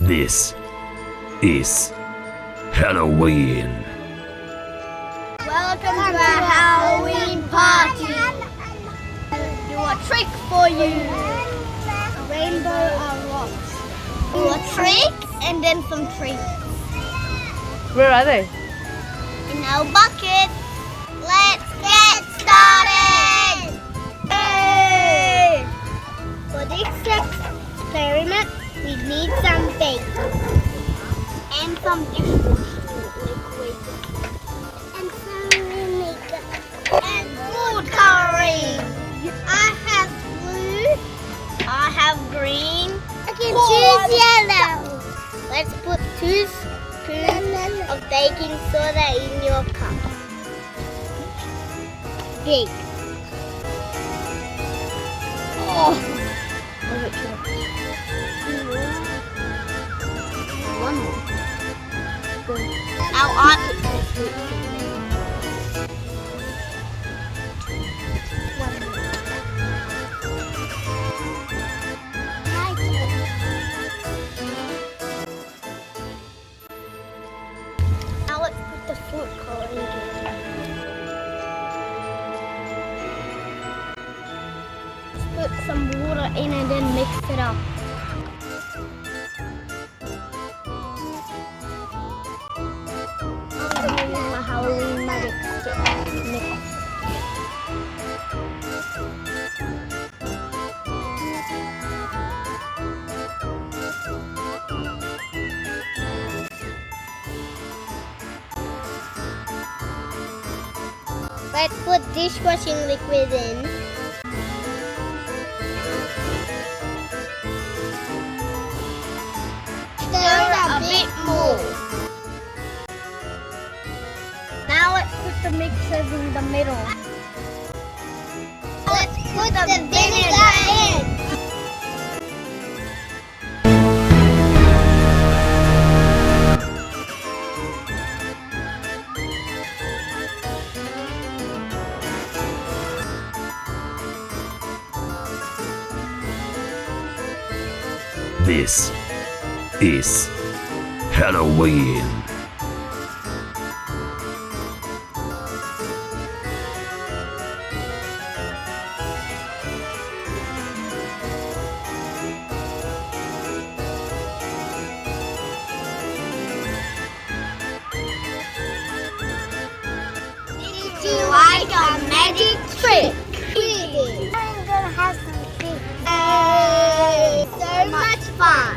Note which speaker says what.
Speaker 1: This is Halloween.
Speaker 2: Welcome to our Halloween party. Do a trick for you. A rainbow of rocks. Do a trick and then some treats.
Speaker 3: Where are they?
Speaker 2: In our bucket. Let's get started. Hey! For this experiment, we need some bacon and some dishwashing liquid and some vinegar and food coloring. I have blue. I have green. I can choose yellow. Let's put 2 spoons of baking soda in your cup. Big. Oh. One more. Now on. Now let's put the food coloring in. Let's put some water in and then mix it up. Halloween magic stick mix. Let's put dishwashing liquid in. Stir a bit more. Now let's put the mixers in the middle. Let's put the vinegar in.
Speaker 1: This is Halloween.
Speaker 2: Did you like our magic trick? We did. I'm gonna have some tea. Hey, so much fun.